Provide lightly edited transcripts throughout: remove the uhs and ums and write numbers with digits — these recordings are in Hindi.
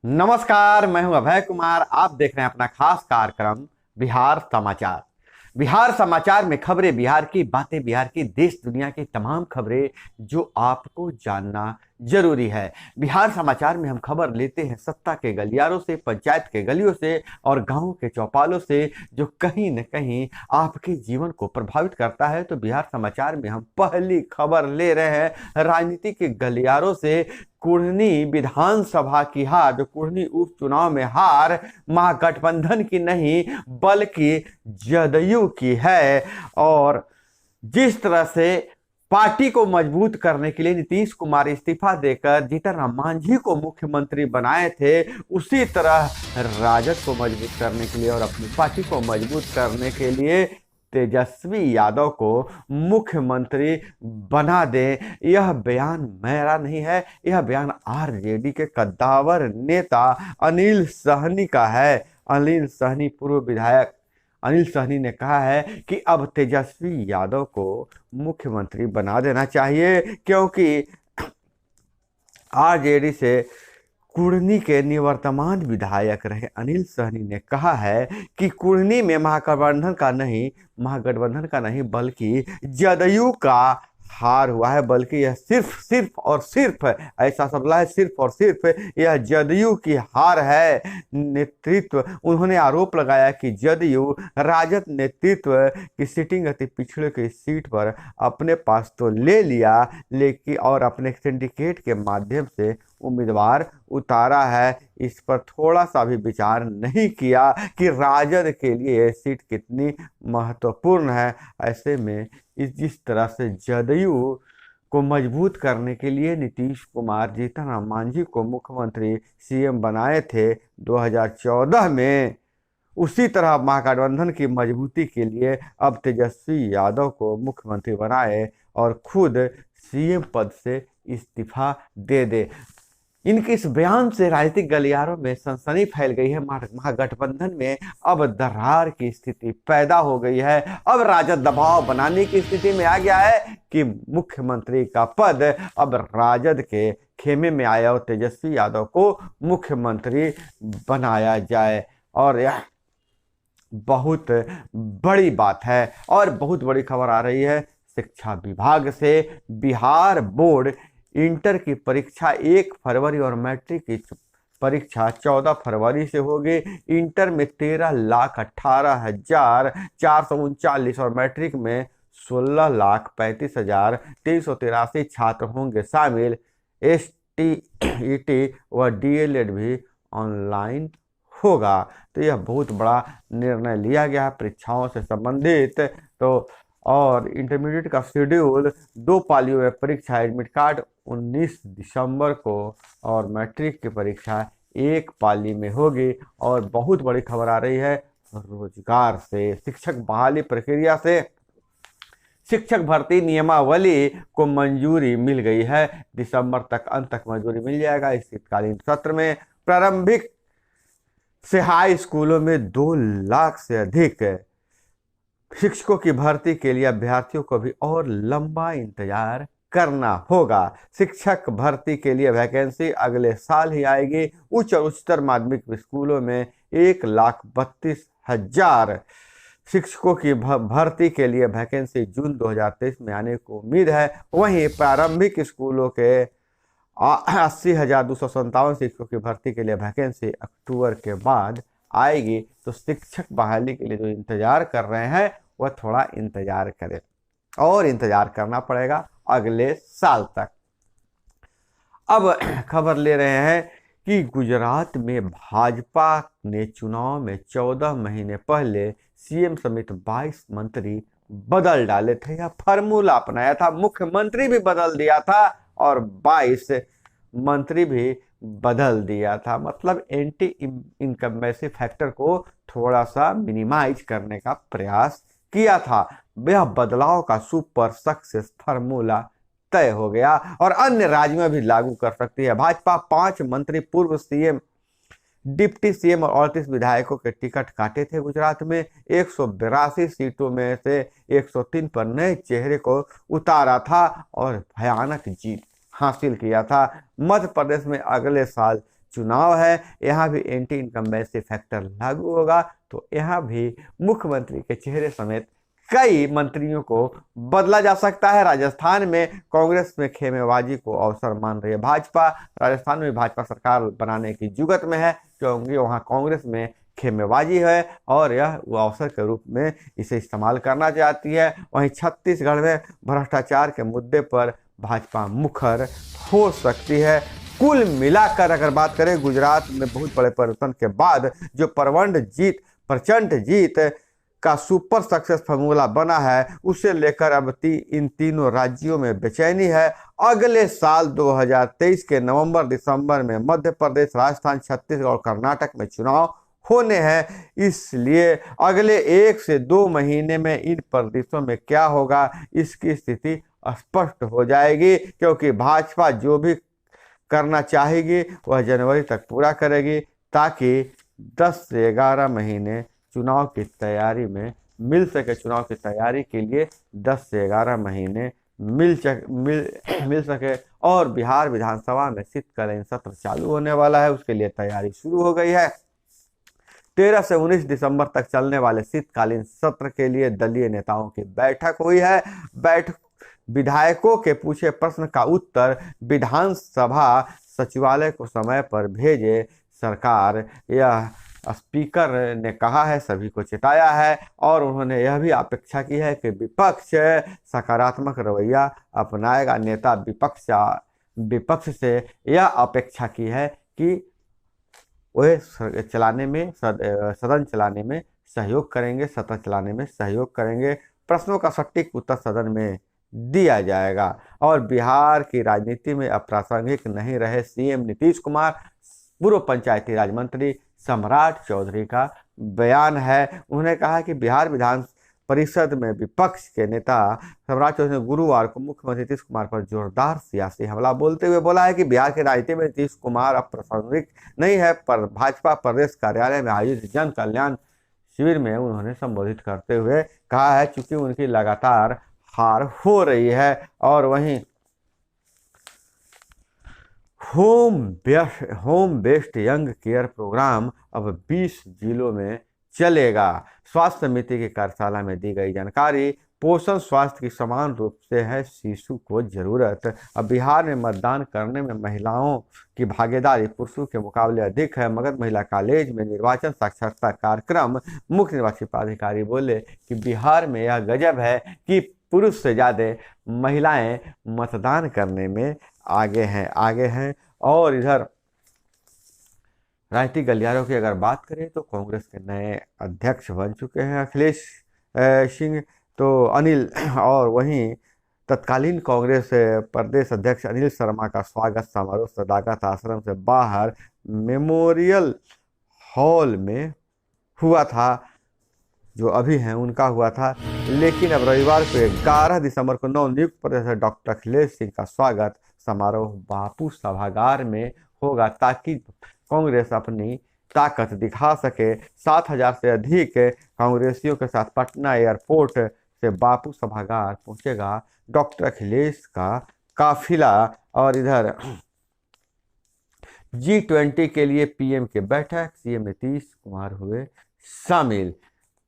नमस्कार, मैं हूं अभय कुमार। आप देख रहे हैं अपना खास कार्यक्रम बिहार समाचार। बिहार समाचार में खबरें बिहार की, बातें बिहार की, देश दुनिया की तमाम खबरें जो आपको जानना जरूरी है। बिहार समाचार में हम खबर लेते हैं सत्ता के गलियारों से, पंचायत के गलियों से और गांव के चौपालों से, जो कहीं न कहीं आपके जीवन को प्रभावित करता है। तो बिहार समाचार में हम पहली खबर ले रहे हैं राजनीति के गलियारों से। कुढ़नी विधानसभा की हार, जो कुढ़नी उपचुनाव में हार महागठबंधन की नहीं बल्कि जदयू की है। और जिस तरह से पार्टी को मजबूत करने के लिए नीतीश कुमार इस्तीफा देकर जीतन राम मांझी को मुख्यमंत्री बनाए थे, उसी तरह राजद को मजबूत करने के लिए और अपनी पार्टी को मजबूत करने के लिए तेजस्वी यादव को मुख्यमंत्री बना दें। यह बयान मेरा नहीं है, यह बयान आरजेडी के कद्दावर नेता अनिल सहनी का है। अनिल सहनी, पूर्व विधायक अनिल सहनी ने कहा है कि अब तेजस्वी यादव को मुख्यमंत्री बना देना चाहिए, क्योंकि आरजेडी से कुढ़नी के निवर्तमान विधायक रहे अनिल सहनी ने कहा है कि कुढ़नी में महागठबंधन का नहीं बल्कि जदयू का हार हुआ है। बल्कि यह सिर्फ और सिर्फ, ऐसा शब्द है, सिर्फ और सिर्फ यह जदयू की हार है। नेतृत्व, उन्होंने आरोप लगाया कि जदयू राजद नेतृत्व की सीटिंग अति पिछड़े की सीट पर अपने पास तो ले लिया, लेकिन और अपने सिंडिकेट के माध्यम से उम्मीदवार उतारा है। इस पर थोड़ा सा भी विचार नहीं किया कि राजद के लिए यह सीट कितनी महत्वपूर्ण है। ऐसे में जिस तरह से जदयू को मजबूत करने के लिए नीतीश कुमार जीतन राम मांझी को मुख्यमंत्री सीएम बनाए थे 2014 में, उसी तरह महागठबंधन की मजबूती के लिए अब तेजस्वी यादव को मुख्यमंत्री बनाए और खुद सीएम पद से इस्तीफा दे दे। इनके इस बयान से राजनीतिक गलियारों में सनसनी फैल गई है। महागठबंधन में अब दरार की स्थिति पैदा हो गई है। अब राजद दबाव बनाने की स्थिति में आ गया है कि मुख्यमंत्री का पद अब राजद के खेमे में आया और तेजस्वी यादव को मुख्यमंत्री बनाया जाए। और यह बहुत बड़ी बात है और बहुत बड़ी खबर आ रही है शिक्षा विभाग से। बिहार बोर्ड इंटर की परीक्षा 1 फरवरी और मैट्रिक की परीक्षा 14 फरवरी से होगी। इंटर में 13,18,439 और मैट्रिक में 16,35,383 छात्र होंगे शामिल। STET व DLED भी ऑनलाइन होगा। तो यह बहुत बड़ा निर्णय लिया गया है परीक्षाओं से संबंधित। तो और इंटरमीडिएट का शेड्यूल 2 पालियों में परीक्षा, एडमिट कार्ड 19 दिसंबर को और मैट्रिक की परीक्षा 1 पाली में होगी। और बहुत बड़ी खबर आ रही है रोजगार से। शिक्षक बहाली प्रक्रिया से शिक्षक भर्ती नियमावली को मंजूरी मिल गई है। दिसंबर तक अंत तक मंजूरी मिल जाएगा। इस शीतकालीन सत्र में प्रारंभिक से हाई स्कूलों में 2 लाख से अधिक शिक्षकों की भर्ती के लिए अभ्यर्थियों को भी और लंबा इंतजार करना होगा। शिक्षक भर्ती के लिए वैकेंसी अगले साल ही आएगी। उच्च और उच्चतर माध्यमिक स्कूलों में 1,32,000 शिक्षकों की भर्ती के लिए वैकेंसी जून 2023 में आने को उम्मीद है। वहीं प्रारंभिक स्कूलों के 80,257 शिक्षकों की भर्ती के लिए वैकेंसी अक्टूबर के बाद आएगी। तो शिक्षक बहाली के लिए जो इंतजार कर रहे हैं वह थोड़ा इंतजार करें और इंतजार करना पड़ेगा अगले साल तक। अब खबर ले रहे हैं कि गुजरात में भाजपा ने चुनाव में 14 महीने पहले सीएम समेत 22 मंत्री बदल डाले थे या फार्मूला अपनाया था। मुख्यमंत्री भी बदल दिया था और 22 मंत्री भी बदल दिया था। मतलब एंटी इनकम्बेंसी फैक्टर को थोड़ा सा मिनिमाइज करने का प्रयास किया था। यह बदलाव का सुपर सक्सेस फार्मूला तय हो गया और अन्य राज्यों में भी लागू कर सकती है। भाजपा 5 मंत्री, पूर्व सीएम, डिप्टी सीएम और 38 विधायकों के टिकट काटे थे। गुजरात में 182 सीटों में से 103 पर नए चेहरे को उतारा था और भयानक जीत हासिल किया था। मध्य प्रदेश में अगले साल चुनाव है, यहाँ भी एंटी इनकम्बेंसी फैक्टर लागू होगा। तो यहाँ भी मुख्यमंत्री के चेहरे समेत कई मंत्रियों को बदला जा सकता है। राजस्थान में कांग्रेस में खेमेबाजी को अवसर मान रही है भाजपा। राजस्थान में भाजपा सरकार बनाने की जुगत में है, क्योंकि वहां कांग्रेस में खेमेबाजी है और यह वो अवसर के रूप में इसे इस्तेमाल करना चाहती है। वहीं छत्तीसगढ़ में भ्रष्टाचार के मुद्दे पर भाजपा मुखर हो सकती है। कुल मिलाकर अगर बात करें, गुजरात में बहुत बड़े परिवर्तन के बाद जो प्रचंड जीत का सुपर सक्सेस फार्मूला बना है, उसे लेकर अब इन तीनों राज्यों में बेचैनी है। अगले साल 2023 के नवंबर दिसंबर में मध्य प्रदेश, राजस्थान, छत्तीसगढ़ और कर्नाटक में चुनाव होने हैं। इसलिए अगले 1 से 2 महीने में इन प्रदेशों में क्या होगा इसकी स्थिति स्पष्ट हो जाएगी, क्योंकि भाजपा जो भी करना चाहेगी वह जनवरी तक पूरा करेगी, ताकि 10 से 11 महीने चुनाव की तैयारी में मिल सके। चुनाव की तैयारी के लिए 10 से 11 महीने मिल सके। और बिहार विधानसभा में शीतकालीन सत्र चालू होने वाला है, उसके लिए तैयारी शुरू हो गई है। 13 से 19 दिसंबर तक चलने वाले शीतकालीन सत्र के लिए दलीय नेताओं की बैठक हुई है। विधायकों के पूछे प्रश्न का उत्तर विधानसभा सचिवालय को समय पर भेजे। सरकार यह स्पीकर ने कहा है, सभी को चिताया है, और उन्होंने यह भी अपेक्षा की है कि विपक्ष सकारात्मक रवैया अपनाएगा। नेता विपक्ष से यह अपेक्षा की है कि वह सदन चलाने में सहयोग करेंगे, सत्र चलाने में सहयोग करेंगे। प्रश्नों का सटीक उत्तर सदन में दिया जाएगा। और बिहार की राजनीति में अप्रासंगिक नहीं रहे सीएम नीतीश कुमार। पूर्व पंचायती राज मंत्री सम्राट चौधरी का बयान है। उन्होंने कहा कि बिहार विधान परिषद में विपक्ष के नेता सम्राट चौधरी ने गुरुवार को मुख्यमंत्री नीतीश कुमार पर जोरदार सियासी हमला बोलते हुए बोला है कि बिहार की राजनीति में नीतीश कुमार अप्रासंगिक नहीं है। पर भाजपा प्रदेश कार्यालय में आयोजित जन कल्याण शिविर में उन्होंने संबोधित करते हुए कहा है, चूंकि उनकी लगातार हार हो रही है। और वहीं home based young care programme अब 20 जिलों में चलेगा। स्वास्थ्य समिति की कार्यशाला में दी गई जानकारी। पोषण स्वास्थ्य की समान रूप से है शिशु को जरूरत। अब बिहार में मतदान करने में महिलाओं की भागीदारी पुरुषों के मुकाबले अधिक है। मगध महिला कॉलेज में निर्वाचन साक्षरता कार्यक्रम मुख्य निर्वाचन पदाधिकारी बोले कि बिहार में यह गजब है कि पुरुष से ज़्यादा महिलाएं मतदान करने में आगे हैं। और इधर राजनीतिक गलियारों की अगर बात करें तो कांग्रेस के नए अध्यक्ष बन चुके हैं अखिलेश सिंह तो अनिल, और वहीं तत्कालीन कांग्रेस प्रदेश अध्यक्ष अनिल शर्मा का स्वागत समारोह सदाकत आश्रम से बाहर मेमोरियल हॉल में हुआ था, जो अभी हैं उनका हुआ था। लेकिन अब रविवार को 11 दिसंबर को नवनियुक्त प्रदेश डॉक्टर अखिलेश सिंह का स्वागत समारोह बापू सभागार में होगा, ताकि कांग्रेस अपनी ताकत दिखा सके। 7,000 से अधिक कांग्रेसियों के साथ पटना एयरपोर्ट से बापू सभागार पहुंचेगा डॉक्टर अखिलेश का काफिला। और इधर G20 के लिए पीएम की बैठक, सीएम नीतीश कुमार हुए शामिल।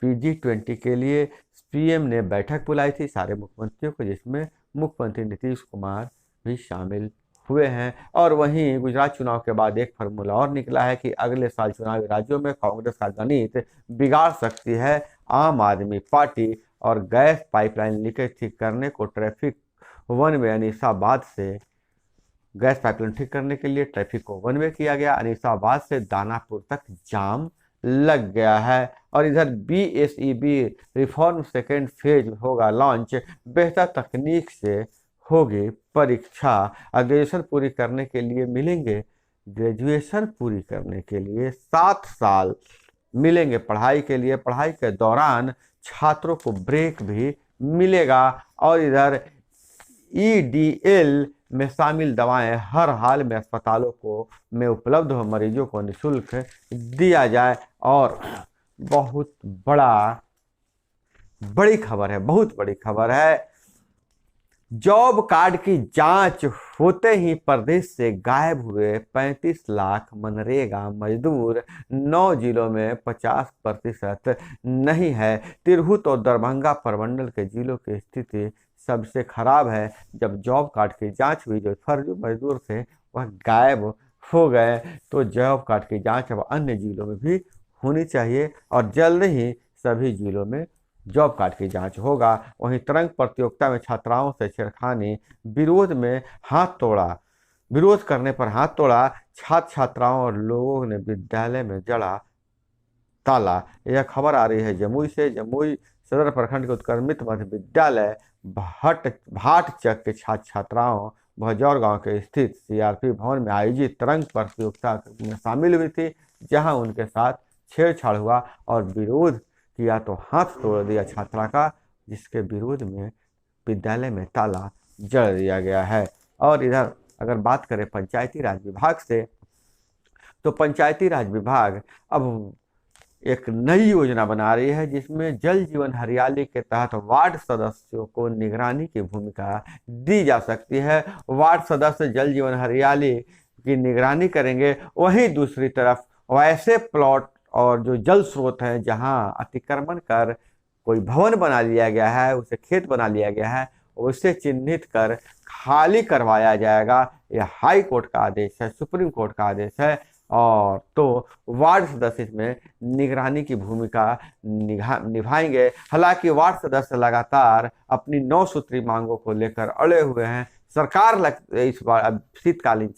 G20 के लिए पीएम ने बैठक बुलाई थी सारे मुख्यमंत्रियों को, जिसमें मुख्यमंत्री नीतीश कुमार भी शामिल हुए हैं। और वहीं गुजरात चुनाव के बाद एक फार्मूला और निकला है कि अगले साल चुनावी राज्यों में कांग्रेस का गणित बिगाड़ सकती है आम आदमी पार्टी। और गैस पाइपलाइन लीकेज ठीक करने को ट्रैफिक वन वे अनीसाबाद से गैस पाइपलाइन ठीक करने के लिए ट्रैफिक को वन वे किया गया। अनीसाबाद से दानापुर तक जाम लग गया है। और इधर BSEB रिफॉर्म सेकेंड फेज होगा लॉन्च। बेहतर तकनीक से होगी परीक्षा। ग्रेजुएशन पूरी करने के लिए मिलेंगे 7 साल मिलेंगे पढ़ाई के लिए। पढ़ाई के दौरान छात्रों को ब्रेक भी मिलेगा। और इधर EDL में शामिल दवाएं हर हाल में अस्पतालों में उपलब्ध हो, मरीजों को निःशुल्क दिया जाए। और बहुत बड़ी खबर है जॉब कार्ड की जांच होते ही प्रदेश से गायब हुए 35 लाख मनरेगा मजदूर, 9 जिलों में 50% नहीं है। तिरहुत और दरभंगा प्रमंडल के जिलों की स्थिति सबसे खराब है। जब जॉब कार्ड की जांच हुई, जो फर्जी मजदूर थे वह गायब हो गए। तो जॉब कार्ड की जांच अब अन्य जिलों में भी होनी चाहिए और जल्द ही सभी जिलों में जॉब कार्ड की जांच होगा। वहीं तरंग प्रतियोगिता में छात्राओं से छेड़खानी, विरोध में हाथ तोड़ा विरोध करने पर हाथ तोड़ा, छात्र छात्राओं और लोगों ने विद्यालय में जड़ा ताला। यह खबर आ रही है जमुई से। जमुई सदर प्रखंड के उत्क्रमित मध्य विद्यालय भाटचक के छात्र छात्राओं भजौर गांव के स्थित सीआरपी भवन में आयोजित तरंग प्रतियोगिता में शामिल हुई थी, जहां उनके साथ छेड़छाड़ हुआ और विरोध किया तो हाथ तोड़ दिया छात्रा का, जिसके विरोध में विद्यालय में ताला जड़ दिया गया है। और इधर अगर बात करें पंचायती राज विभाग से, तो पंचायती राज विभाग अब एक नई योजना बना रही है, जिसमें जल जीवन हरियाली के तहत वार्ड सदस्यों को निगरानी की भूमिका दी जा सकती है। वार्ड सदस्य जल जीवन हरियाली की निगरानी करेंगे। वहीं दूसरी तरफ वैसे प्लॉट और जो जल स्रोत हैं जहां अतिक्रमण कर कोई भवन बना लिया गया है, उसे खेत बना लिया गया है, उसे चिन्हित कर खाली करवाया जाएगा। यह हाई कोर्ट का आदेश है, सुप्रीम कोर्ट का आदेश है। और तो वार्ड सदस्य इसमें निगरानी की भूमिका निभाएंगे। हालांकि वार्ड सदस्य लगातार अपनी 9 सूत्री मांगों को लेकर अड़े हुए हैं। सरकार इस बार शीतकालीन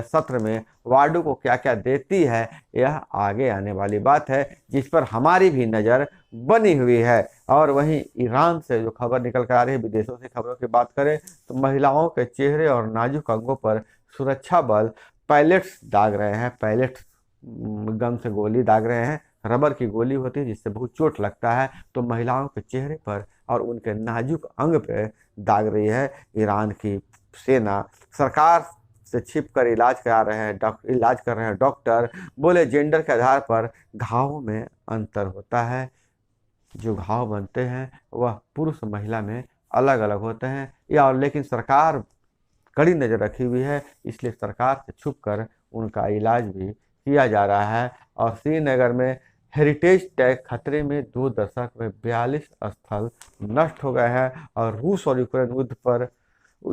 सत्र में वार्डों को क्या क्या देती है, यह आगे आने वाली बात है, जिस पर हमारी भी नज़र बनी हुई है। और वहीं ईरान से जो खबर निकल कर आ रही है, विदेशों से खबरों की बात करें तो महिलाओं के चेहरे और नाजुक अंगों पर सुरक्षा बल पैलेट्स दाग रहे हैं। पैलेट्स गन से गोली दाग रहे हैं। रबर की गोली होती है जिससे बहुत चोट लगता है, तो महिलाओं के चेहरे पर और उनके नाजुक अंग पे दाग रही है ईरान की सेना। सरकार से छिप कर इलाज कर रहे हैं डॉक्टर। बोले जेंडर के आधार पर घावों में अंतर होता है। जो घाव बनते हैं वह पुरुष महिला में अलग अलग होते हैं। या लेकिन सरकार कड़ी नज़र रखी हुई है, इसलिए सरकार से छुप कर उनका इलाज भी किया जा रहा है। और श्रीनगर में हेरिटेज टैग खतरे में, 2 दशक में 42 स्थल नष्ट हो गए हैं। और रूस और यूक्रेन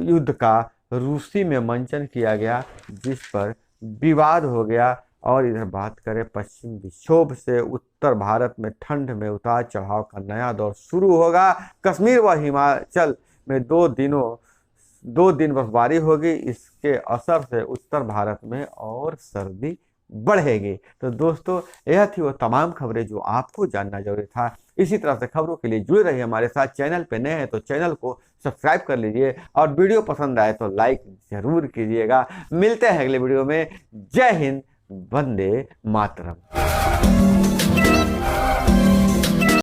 युद्ध का रूसी में मंचन किया गया, जिस पर विवाद हो गया। और इधर बात करें पश्चिम विक्षोभ से, उत्तर भारत में ठंड में उतार चढ़ाव का नया दौर शुरू होगा। कश्मीर व हिमाचल में 2 दिन बर्फबारी होगी। इसके असर से उत्तर भारत में और सर्दी बढ़ेगी। तो दोस्तों, यह थी वो तमाम खबरें जो आपको जानना जरूरी था। इसी तरह से खबरों के लिए जुड़े रहिए हमारे साथ। चैनल पे नए हैं तो चैनल को सब्सक्राइब कर लीजिए और वीडियो पसंद आए तो लाइक जरूर कीजिएगा। मिलते हैं अगले वीडियो में। जय हिंद, वंदे मातरम।